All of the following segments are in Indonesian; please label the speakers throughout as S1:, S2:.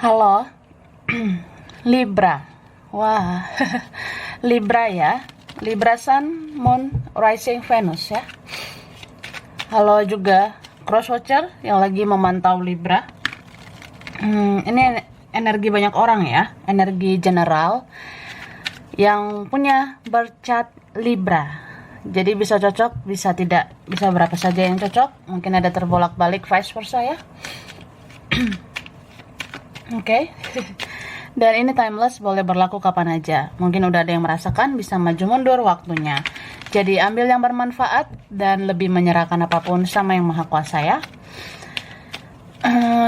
S1: Halo, Libra. Wah, Libra ya. Libra Sun, Moon, Rising Venus ya. Halo juga Crosswatcher yang lagi memantau Libra. Ini energi banyak orang ya, energi general yang punya birth chart Libra. Jadi bisa cocok, bisa tidak, bisa berapa saja yang cocok. Mungkin ada terbolak-balik vice versa ya. Oke. Dan ini timeless, boleh berlaku kapan aja. Mungkin udah ada yang merasakan, bisa maju mundur waktunya. Jadi ambil yang bermanfaat dan lebih menyerahkan apapun sama yang maha kuasa ya.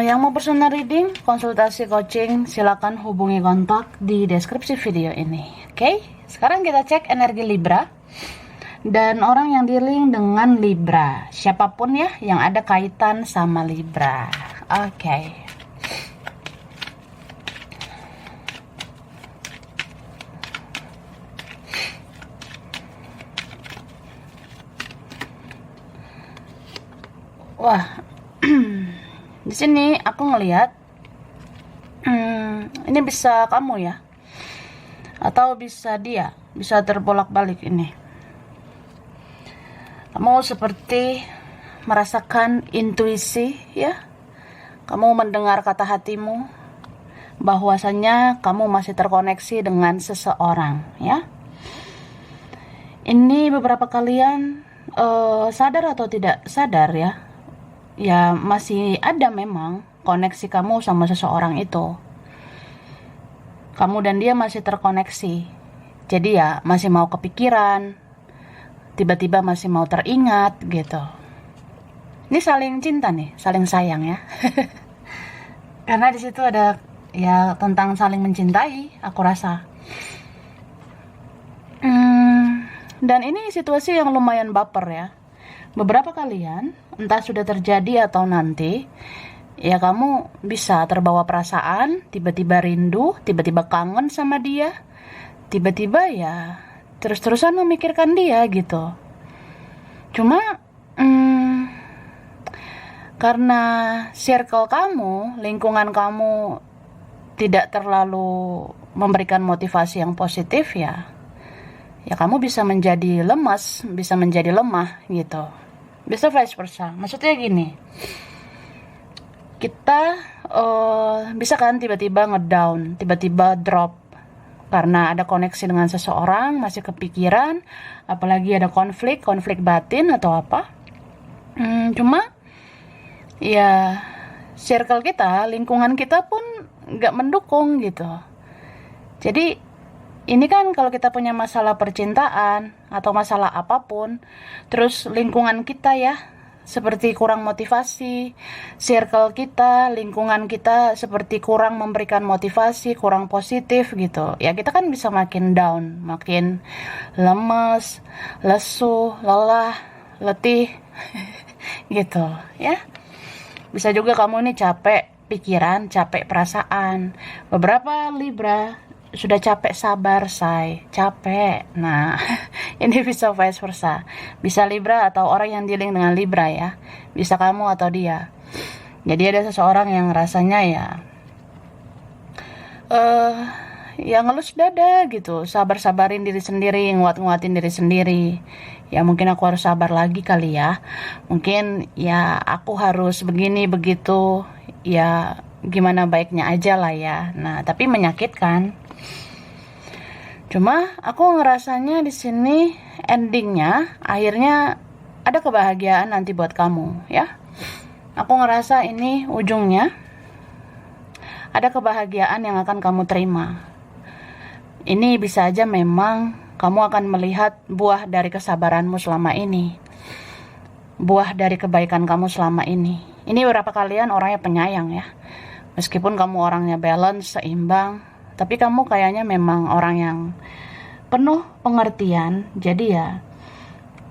S1: Yang mau personal reading, konsultasi coaching, silakan hubungi kontak di deskripsi video ini. Oke, sekarang kita cek energi Libra dan orang yang dealing dengan Libra, siapapun ya yang ada kaitan sama Libra. Oke. Wah, di sini aku ngelihat, ini bisa kamu ya, atau bisa dia, bisa terbolak-balik ini. Kamu seperti merasakan intuisi ya, kamu mendengar kata hatimu, bahwasanya kamu masih terkoneksi dengan seseorang ya. Ini beberapa kalian sadar atau tidak sadar ya masih ada memang koneksi kamu sama seseorang itu. Kamu dan dia masih terkoneksi. Jadi ya masih mau kepikiran, tiba-tiba masih mau teringat gitu. Ini saling cinta nih, saling sayang ya. Karena di situ ada ya tentang saling mencintai, aku rasa. Dan ini situasi yang lumayan baper ya. Beberapa kalian, entah sudah terjadi atau nanti, ya kamu bisa terbawa perasaan, tiba-tiba rindu, tiba-tiba kangen sama dia, tiba-tiba ya terus-terusan memikirkan dia gitu. Cuma karena circle kamu, lingkungan kamu tidak terlalu memberikan motivasi yang positif ya kamu bisa menjadi lemas, bisa menjadi lemah gitu. Bisa vice versa. Maksudnya gini, kita bisa kan tiba-tiba ngedown, tiba-tiba drop karena ada koneksi dengan seseorang, masih kepikiran, apalagi ada konflik batin atau apa. Cuma ya circle kita, lingkungan kita pun nggak mendukung gitu. Jadi ini kan kalau kita punya masalah percintaan atau masalah apapun, terus lingkungan kita ya seperti kurang motivasi, circle kita, lingkungan kita seperti kurang memberikan motivasi, kurang positif gitu. Ya kita kan bisa makin down, makin lemes, lesu, lelah, letih gitu ya. Bisa juga kamu ini capek pikiran, capek perasaan. Beberapa Libra sudah capek sabar, capek. Nah, ini bisa vice versa. Bisa Libra atau orang yang dealing dengan Libra ya. Bisa kamu atau dia. Jadi ada seseorang yang rasanya ya ngelus dada gitu. Sabar-sabarin diri sendiri, nguat-nguatin diri sendiri. Ya mungkin aku harus sabar lagi kali ya. Mungkin ya aku harus begini begitu. Ya gimana baiknya aja lah ya. Nah, tapi menyakitkan. Cuma aku ngerasanya di sini endingnya akhirnya ada kebahagiaan nanti buat kamu ya. Aku ngerasa ini ujungnya ada kebahagiaan yang akan kamu terima. Ini bisa aja memang kamu akan melihat buah dari kesabaranmu selama ini. Buah dari kebaikan kamu selama ini. Ini beberapa kalian orangnya penyayang ya. Meskipun kamu orangnya balance, seimbang, tapi kamu kayaknya memang orang yang penuh pengertian. Jadi ya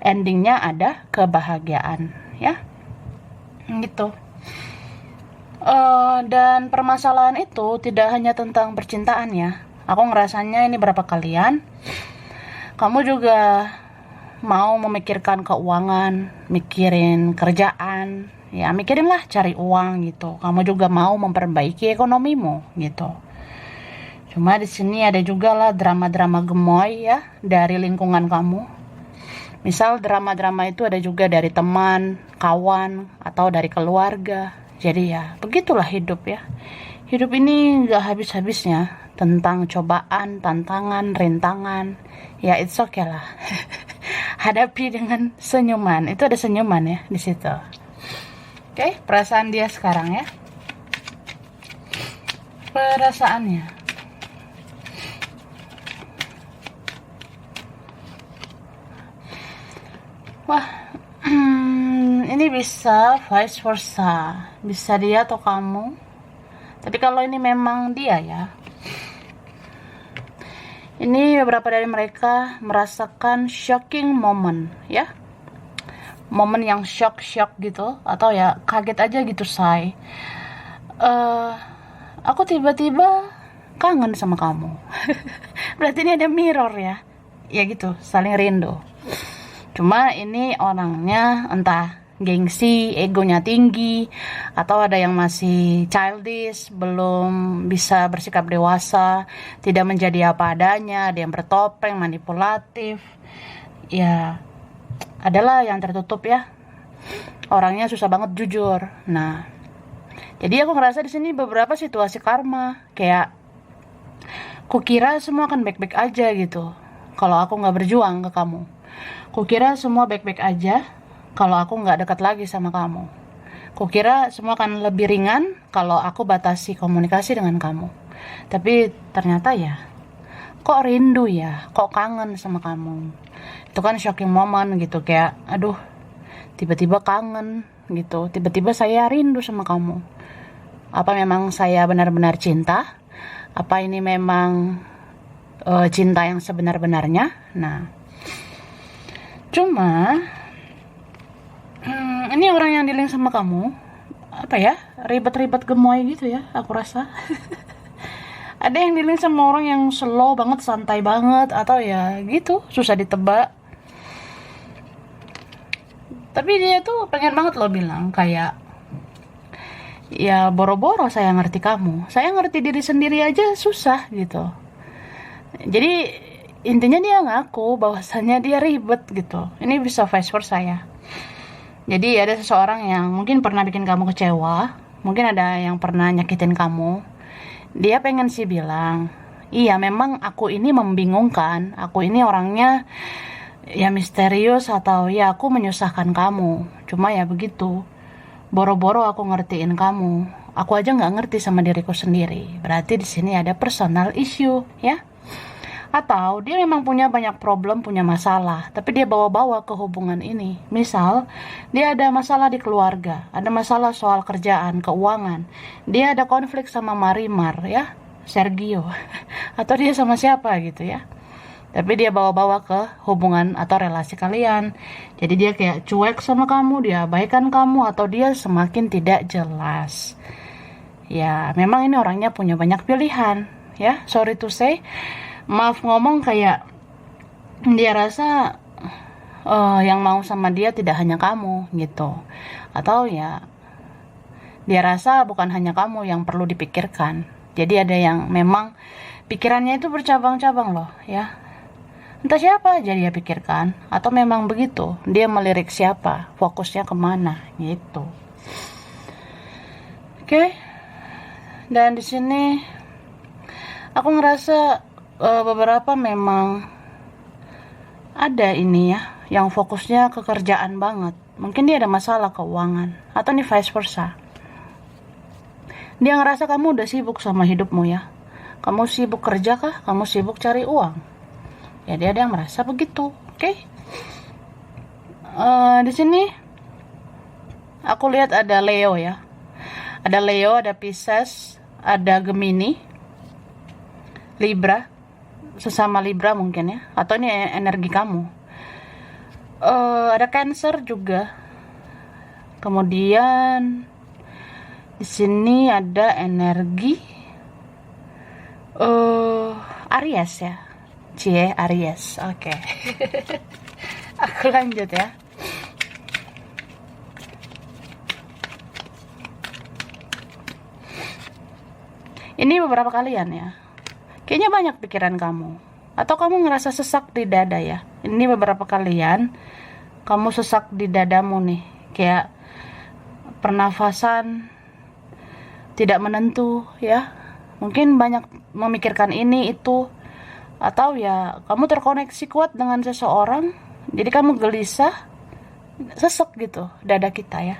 S1: endingnya ada kebahagiaan ya gitu. Dan permasalahan itu tidak hanya tentang percintaan ya. Aku ngerasanya ini berapa kalian kamu juga mau memikirkan keuangan, mikirin kerjaan Ya mikirinlah cari uang gitu. Kamu juga mau memperbaiki ekonomimu gitu. Cuma di sini ada juga lah drama-drama gemoy ya dari lingkungan kamu. Misal drama-drama itu ada juga dari teman, kawan, atau dari keluarga. Jadi ya begitulah hidup ya. Hidup ini gak habis-habisnya tentang cobaan, tantangan, rintangan. Ya it's okay lah. Hadapi dengan senyuman. Itu ada senyuman ya di situ. Oke, perasaan dia sekarang ya. Perasaannya. Wah, ini bisa vice versa. Bisa dia atau kamu. Tapi kalau ini memang dia ya. Ini beberapa dari mereka merasakan shocking moment ya. Momen yang shock gitu. Atau ya kaget aja gitu say. Aku tiba-tiba kangen sama kamu. Berarti ini ada mirror ya. Ya gitu, saling rindu. Cuma ini orangnya entah gengsi, egonya tinggi, atau ada yang masih childish, belum bisa bersikap dewasa, tidak menjadi apa adanya, ada yang bertopeng, manipulatif. Ya, adalah yang tertutup ya. Orangnya susah banget jujur. Nah, jadi aku ngerasa di sini beberapa situasi karma, kayak kukira semua akan baik-baik aja gitu. Kalau aku nggak berjuang ke kamu. Kukira semua baik-baik aja kalau aku nggak dekat lagi sama kamu. Kukira semua akan lebih ringan kalau aku batasi komunikasi dengan kamu. Tapi ternyata ya, kok rindu ya, kok kangen sama kamu. Itu kan shocking moment gitu, kayak aduh, tiba-tiba kangen gitu, tiba-tiba saya rindu sama kamu. Apa memang saya benar-benar cinta? Apa ini memang cinta yang sebenar-benarnya? Nah, cuma ini orang yang dealing sama kamu apa ya, ribet-ribet gemoy gitu ya, aku rasa. Ada yang dealing sama orang yang slow banget, santai banget, atau ya gitu, susah ditebak. Tapi dia tuh pengen banget lo bilang kayak, ya boro-boro saya ngerti kamu, saya ngerti diri sendiri aja susah gitu. Jadi intinya dia ngaku bahwasannya dia ribet gitu. Ini bisa vice versa ya. Jadi ada seseorang yang mungkin pernah bikin kamu kecewa, mungkin ada yang pernah nyakitin kamu. Dia pengen sih bilang, iya memang aku ini membingungkan, aku ini orangnya ya misterius, atau ya aku menyusahkan kamu. Cuma ya begitu, boro-boro aku ngertiin kamu, aku aja nggak ngerti sama diriku sendiri. Berarti di sini ada personal issue ya. Atau dia memang punya banyak problem, punya masalah, tapi dia bawa-bawa ke hubungan ini. Misal, dia ada masalah di keluarga, ada masalah soal kerjaan, keuangan. Dia ada konflik sama Marimar ya, Sergio. Atau dia sama siapa gitu ya. Tapi dia bawa-bawa ke hubungan atau relasi kalian. Jadi dia kayak cuek sama kamu, dia abaikan kamu, atau dia semakin tidak jelas. Ya, memang ini orangnya punya banyak pilihan ya, sorry to say. Maaf ngomong, kayak dia rasa yang mau sama dia tidak hanya kamu gitu. Atau ya dia rasa bukan hanya kamu yang perlu dipikirkan. Jadi ada yang memang pikirannya itu bercabang-cabang loh ya. Entah siapa aja dia pikirkan, atau memang begitu, dia melirik siapa, fokusnya kemana gitu. Oke. Dan di sini aku ngerasa beberapa memang ada ini ya, yang fokusnya ke kerjaan banget. Mungkin dia ada masalah keuangan, atau nih vice versa. Dia ngerasa kamu udah sibuk sama hidupmu ya. Kamu sibuk kerja kah? Kamu sibuk cari uang? Ya dia ada yang merasa begitu, oke? Di sini aku lihat ada Leo ya. Ada Leo, ada Pisces, ada Gemini, Libra. Sesama Libra mungkin ya, atau ini energi kamu. Ada Cancer juga. Kemudian di sini ada energi Aries ya, Aries. Oke. Aku lanjut ya. Ini beberapa kalian ya. Kayaknya banyak pikiran kamu. Atau kamu ngerasa sesak di dada ya. Ini beberapa kalian, kamu sesak di dadamu nih. Kayak pernafasan tidak menentu ya. Mungkin banyak memikirkan ini itu. Atau ya kamu terkoneksi kuat dengan seseorang. Jadi kamu gelisah, sesak gitu dada kita ya.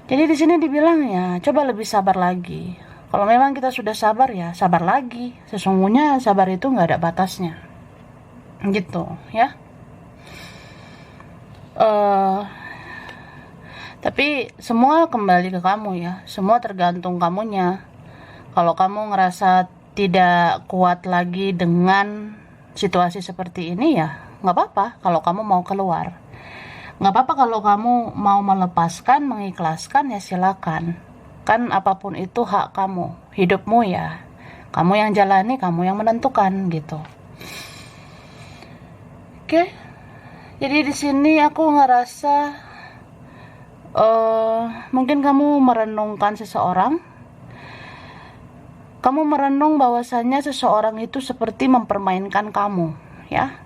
S1: Jadi di sini dibilang ya, coba lebih sabar lagi. Kalau memang kita sudah sabar ya, sabar lagi. Sesungguhnya sabar itu nggak ada batasnya. Gitu ya. Tapi semua kembali ke kamu ya. Semua tergantung kamunya. Kalau kamu ngerasa tidak kuat lagi dengan situasi seperti ini ya, nggak apa-apa kalau kamu mau keluar. Nggak apa-apa kalau kamu mau melepaskan, mengikhlaskan ya silakan. Kan apapun itu hak kamu, hidupmu ya. Kamu yang jalani, kamu yang menentukan gitu. Oke. Jadi di sini aku ngerasa mungkin kamu merenungkan seseorang. Kamu merenung bahwasannya seseorang itu seperti mempermainkan kamu, ya.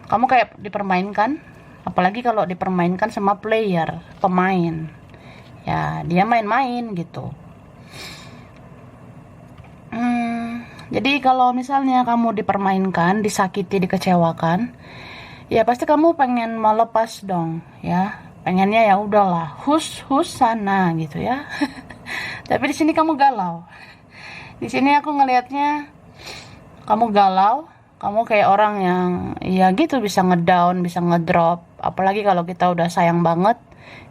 S1: Kamu kayak dipermainkan. Apalagi kalau dipermainkan sama player, pemain. Ya, dia main-main gitu. Jadi kalau misalnya kamu dipermainkan, disakiti, dikecewakan, ya pasti kamu pengen melepas dong, ya. Pengennya ya udahlah, hus sana gitu ya. Tapi di sini kamu galau. Di sini aku ngelihatnya kamu galau. Kamu kayak orang yang ya gitu bisa ngedown, bisa ngedrop. Apalagi kalau kita udah sayang banget,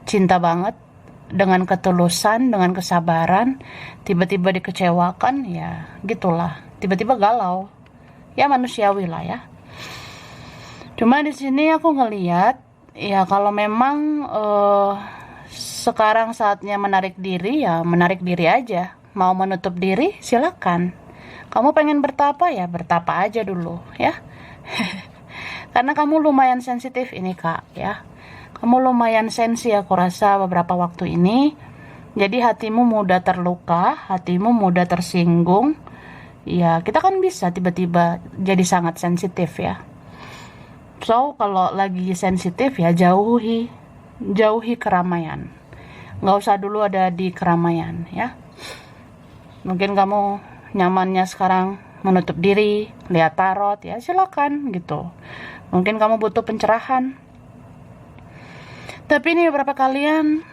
S1: cinta banget, dengan ketulusan, dengan kesabaran, tiba-tiba dikecewakan, ya gitulah. Tiba-tiba galau. Ya manusiawi lah ya. Cuma di sini aku ngelihat, ya kalau memang sekarang saatnya menarik diri, ya menarik diri aja. Mau menutup diri, silakan. Kamu pengen bertapa ya bertapa aja dulu ya. Karena kamu lumayan sensitif ini kak ya. Kamu lumayan sensi aku rasa beberapa waktu ini. Jadi hatimu mudah terluka, hatimu mudah tersinggung. Ya kita kan bisa tiba-tiba jadi sangat sensitif ya. So kalau lagi sensitif ya jauhi keramaian. Nggak usah dulu ada di keramaian ya. Mungkin kamu nyamannya sekarang menutup diri, lihat tarot ya silakan gitu. Mungkin kamu butuh pencerahan. Tapi ini beberapa kalian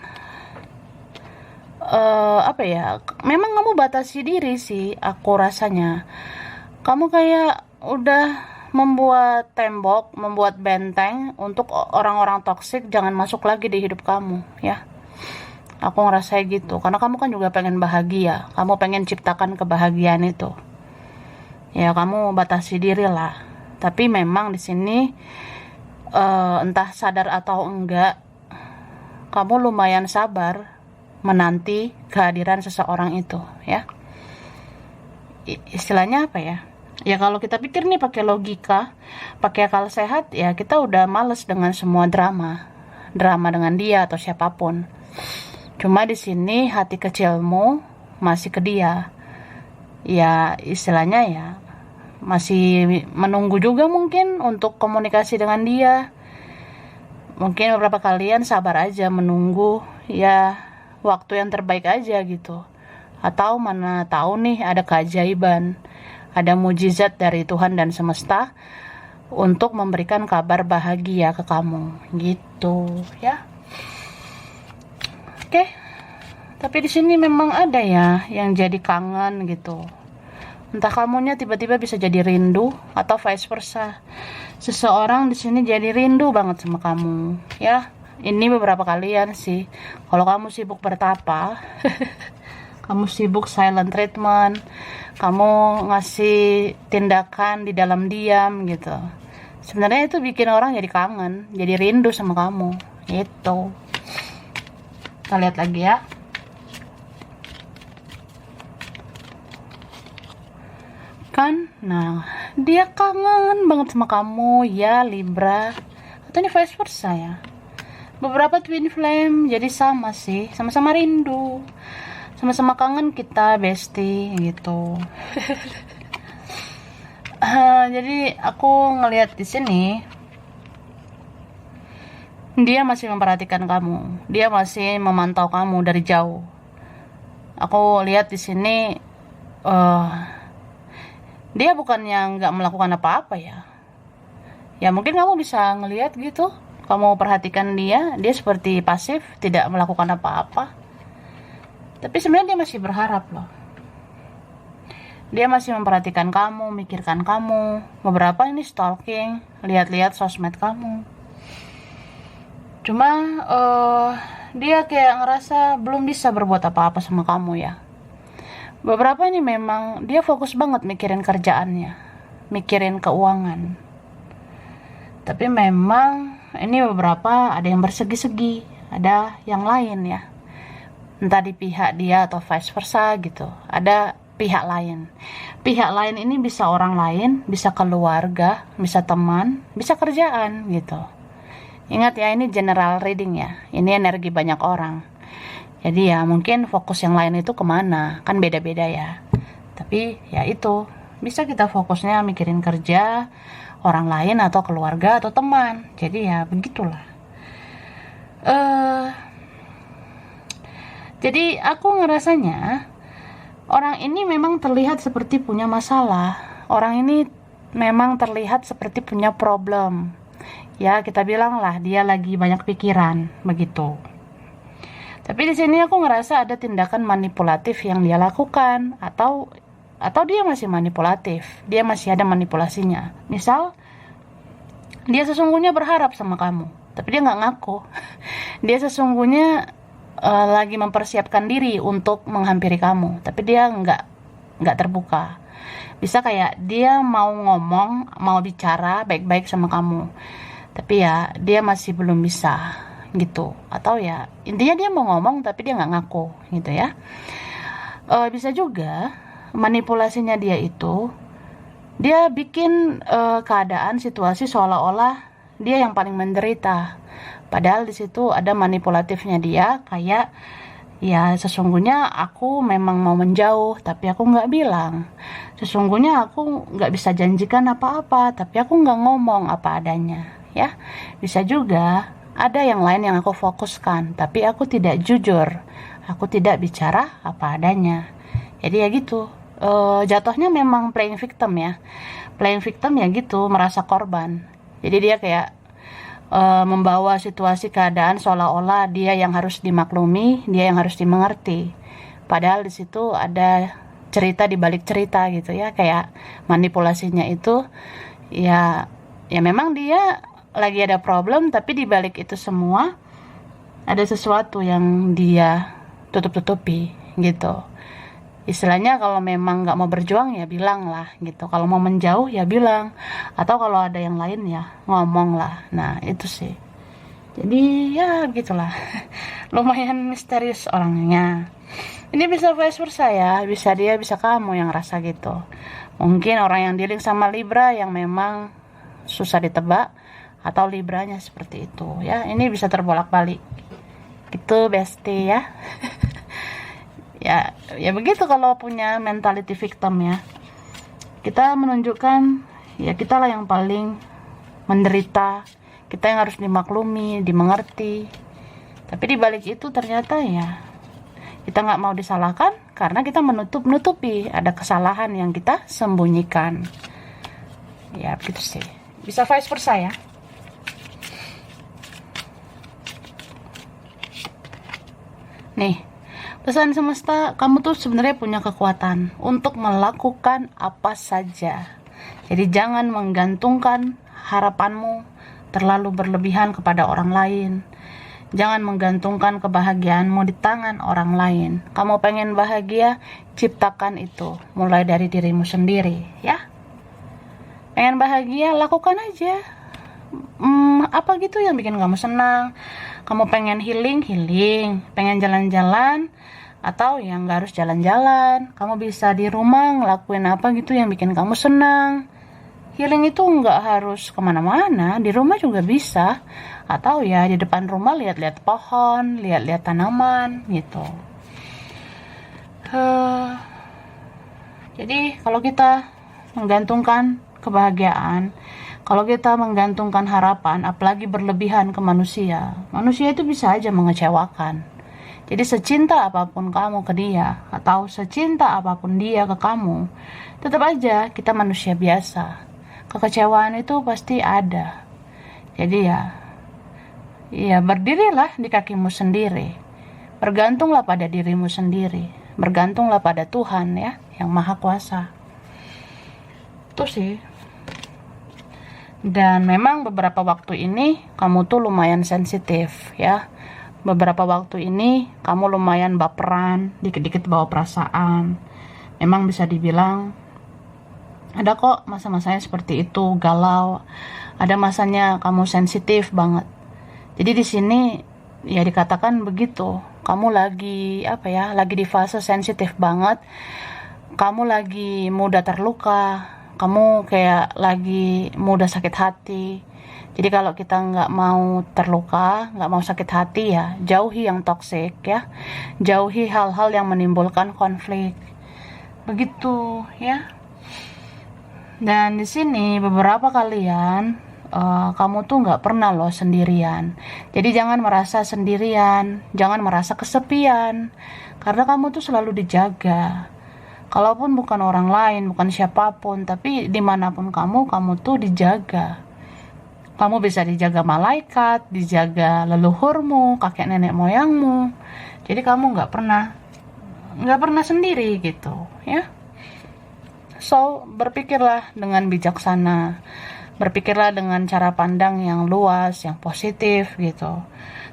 S1: memang kamu batasi diri sih aku rasanya. Kamu kayak udah membuat tembok, membuat benteng untuk orang-orang toksik jangan masuk lagi di hidup kamu ya. Aku ngerasa gitu, karena kamu kan juga pengen bahagia. Kamu pengen ciptakan kebahagiaan itu. Ya, kamu batasi diri lah. Tapi memang di sini, entah sadar atau enggak, kamu lumayan sabar menanti kehadiran seseorang itu, ya. Istilahnya apa ya? Ya kalau kita pikir nih pakai logika, pakai akal sehat, ya kita udah males dengan semua drama dengan dia atau siapapun. Cuma di sini hati kecilmu masih ke dia. Ya istilahnya ya masih menunggu juga mungkin untuk komunikasi dengan dia. Mungkin beberapa kalian sabar aja menunggu ya waktu yang terbaik aja gitu. Atau mana tahu nih ada keajaiban, ada mujizat dari Tuhan dan semesta untuk memberikan kabar bahagia ke kamu gitu ya. Oke. Tapi di sini memang ada ya yang jadi kangen gitu. Entah kamunya tiba-tiba bisa jadi rindu atau vice versa. Seseorang di sini jadi rindu banget sama kamu, ya. Ini beberapa kalian sih. Kalau kamu sibuk bertapa, kamu sibuk silent treatment, kamu ngasih tindakan di dalam diam gitu. Sebenarnya itu bikin orang jadi kangen, jadi rindu sama kamu. Gitu. Kita lihat lagi ya. Kan, nah dia kangen banget sama kamu ya Libra. Atau ini vice versa ya. Beberapa twin flame jadi sama sih, sama-sama rindu. Sama-sama kangen kita, bestie, gitu. Jadi aku ngelihat di sini, dia masih memperhatikan kamu, dia masih memantau kamu dari jauh. Aku lihat di sini, eh dia bukannya nggak melakukan apa-apa ya. Ya mungkin kamu bisa ngelihat gitu, kamu perhatikan dia seperti pasif, tidak melakukan apa-apa. Tapi sebenarnya dia masih berharap loh. Dia masih memperhatikan kamu, mikirkan kamu. Beberapa ini stalking, lihat-lihat sosmed kamu. Cuma dia kayak ngerasa belum bisa berbuat apa-apa sama kamu ya. Beberapa ini memang dia fokus banget mikirin kerjaannya, mikirin keuangan. Tapi memang ini beberapa ada yang bersegi-segi, ada yang lain ya. Entah di pihak dia atau vice versa gitu. Ada pihak lain. Pihak lain ini bisa orang lain, bisa keluarga, bisa teman, bisa kerjaan gitu. Ingat ya, ini general reading ya. Ini energi banyak orang. Jadi ya mungkin fokus yang lain itu kemana, kan beda-beda ya. Tapi ya itu, bisa kita fokusnya mikirin kerja, orang lain atau keluarga atau teman. Jadi ya begitulah. Jadi aku ngerasanya orang ini memang terlihat seperti punya masalah. Orang ini memang terlihat seperti punya problem. Ya kita bilang lah dia lagi banyak pikiran begitu. Tapi di sini aku ngerasa ada tindakan manipulatif yang dia lakukan, atau dia masih manipulatif. Dia masih ada manipulasinya. Misal dia sesungguhnya berharap sama kamu, tapi dia nggak ngaku. Dia sesungguhnya lagi mempersiapkan diri untuk menghampiri kamu, tapi dia nggak terbuka. Bisa kayak dia mau ngomong, mau bicara baik-baik sama kamu, tapi ya dia masih belum bisa gitu. Atau ya intinya dia mau ngomong tapi dia nggak ngaku gitu ya. Bisa juga manipulasinya dia itu, dia bikin keadaan situasi seolah-olah dia yang paling menderita. Padahal di situ ada manipulatifnya dia, kayak ya sesungguhnya aku memang mau menjauh, tapi aku nggak bilang. Sesungguhnya aku nggak bisa janjikan apa-apa, tapi aku nggak ngomong apa adanya. Ya, bisa juga ada yang lain yang aku fokuskan, tapi aku tidak jujur. Aku tidak bicara apa adanya. Jadi ya gitu. Jatuhnya memang playing victim ya. Playing victim ya gitu, merasa korban. Jadi dia kayak membawa situasi keadaan seolah-olah dia yang harus dimaklumi, dia yang harus dimengerti. Padahal di situ ada cerita di balik cerita gitu ya, kayak manipulasinya itu ya memang dia lagi ada problem, tapi di balik itu semua ada sesuatu yang dia tutup-tutupi gitu. Istilahnya kalau memang nggak mau berjuang ya bilang lah gitu. Kalau mau menjauh ya bilang. Atau kalau ada yang lain ya ngomong lah. Nah itu sih. Jadi ya gitulah. Lumayan misterius orangnya. Ini bisa vice versa ya. Bisa dia, bisa kamu yang rasa gitu. Mungkin orang yang dealing sama Libra yang memang susah ditebak. Atau Libranya seperti itu ya. Ini bisa terbolak-balik. Gitu bestie ya. Ya begitu kalau punya mentality victim ya. Kita menunjukkan ya kita lah yang paling menderita, kita yang harus dimaklumi, dimengerti. Tapi di balik itu ternyata ya kita nggak mau disalahkan karena kita menutupi ada kesalahan yang kita sembunyikan. Ya begitu sih. Bisa vice versa ya. Nih, pesan semesta, kamu tuh sebenarnya punya kekuatan untuk melakukan apa saja. Jadi jangan menggantungkan harapanmu terlalu berlebihan kepada orang lain. Jangan menggantungkan kebahagiaanmu di tangan orang lain. Kamu pengen bahagia, ciptakan itu. Mulai dari dirimu sendiri, ya. Pengen bahagia, lakukan aja. Apa gitu yang bikin kamu senang. Kamu pengen healing, pengen jalan-jalan, atau yang gak harus jalan-jalan, kamu bisa di rumah ngelakuin apa gitu yang bikin kamu senang. Healing itu gak harus kemana-mana, di rumah juga bisa, atau ya di depan rumah lihat-lihat pohon, lihat-lihat tanaman gitu. Jadi kalau kita menggantungkan kebahagiaan, kalau kita menggantungkan harapan, apalagi berlebihan ke manusia, manusia itu bisa aja mengecewakan. Jadi secinta apapun kamu ke dia, atau secinta apapun dia ke kamu, tetap aja kita manusia biasa. Kekecewaan itu pasti ada. Jadi ya berdirilah di kakimu sendiri. Bergantunglah pada dirimu sendiri. Bergantunglah pada Tuhan ya, yang Maha Kuasa. Itu sih. Dan memang beberapa waktu ini kamu tuh lumayan sensitif ya. Beberapa waktu ini kamu lumayan baperan, dikit-dikit bawa perasaan. Memang bisa dibilang ada kok masa-masanya seperti itu, galau. Ada masanya kamu sensitif banget. Jadi di sini ya dikatakan begitu. Kamu lagi lagi di fase sensitif banget. Kamu lagi mudah terluka. Kamu kayak lagi mudah sakit hati. Jadi kalau kita nggak mau terluka, nggak mau sakit hati ya, jauhi yang toksik ya. Jauhi hal-hal yang menimbulkan konflik. Begitu ya. Dan di sini beberapa kalian kamu tuh nggak pernah loh sendirian. Jadi jangan merasa sendirian, jangan merasa kesepian, karena kamu tuh selalu dijaga. Kalaupun bukan orang lain, bukan siapapun, tapi dimanapun kamu tuh dijaga. Kamu bisa dijaga malaikat, dijaga leluhurmu, kakek nenek moyangmu. Jadi kamu nggak pernah sendiri gitu, ya. So berpikirlah dengan bijaksana, berpikirlah dengan cara pandang yang luas, yang positif gitu.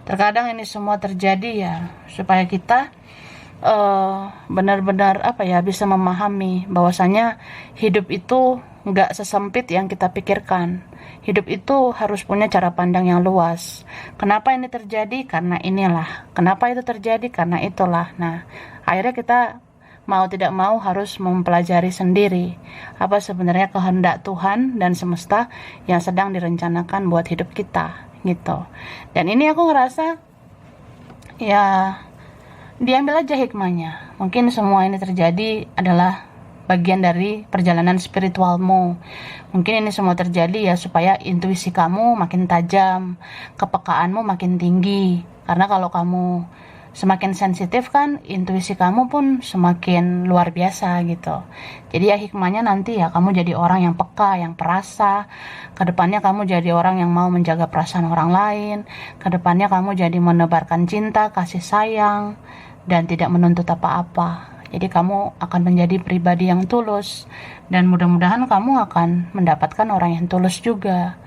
S1: Terkadang ini semua terjadi ya supaya kita benar-benar bisa memahami bahwasanya hidup itu nggak sesempit yang kita pikirkan. Hidup itu harus punya cara pandang yang luas. Kenapa ini terjadi? Karena inilah. Kenapa itu terjadi? Karena itulah. Nah, akhirnya kita mau tidak mau harus mempelajari sendiri apa sebenarnya kehendak Tuhan dan semesta yang sedang direncanakan buat hidup kita gitu. Dan ini aku ngerasa ya diambil aja hikmahnya. Mungkin semua ini terjadi adalah bagian dari perjalanan spiritualmu. Mungkin ini semua terjadi ya supaya intuisi kamu makin tajam, kepekaanmu makin tinggi. Karena kalau kamu semakin sensitif kan, intuisi kamu pun semakin luar biasa gitu. Jadi ya hikmahnya nanti ya kamu jadi orang yang peka, yang perasa. Kedepannya kamu jadi orang yang mau menjaga perasaan orang lain. Kedepannya kamu jadi menebarkan cinta, kasih sayang, dan tidak menuntut apa-apa. Jadi kamu akan menjadi pribadi yang tulus, dan mudah-mudahan kamu akan mendapatkan orang yang tulus juga.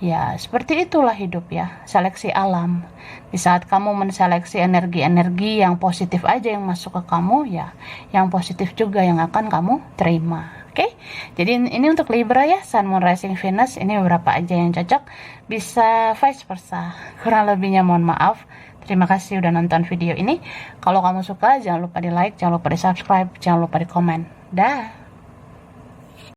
S1: Ya, seperti itulah hidup ya, seleksi alam. Di saat kamu menseleksi energi-energi yang positif aja yang masuk ke kamu, ya, yang positif juga yang akan kamu terima. Oke, jadi ini untuk Libra ya, Sun, Moon, Rising, Venus, ini beberapa aja yang cocok, bisa vice versa. Kurang lebihnya mohon maaf. Terima kasih udah nonton video ini. Kalau kamu suka, jangan lupa di like, jangan lupa di subscribe, jangan lupa di komen. Dah.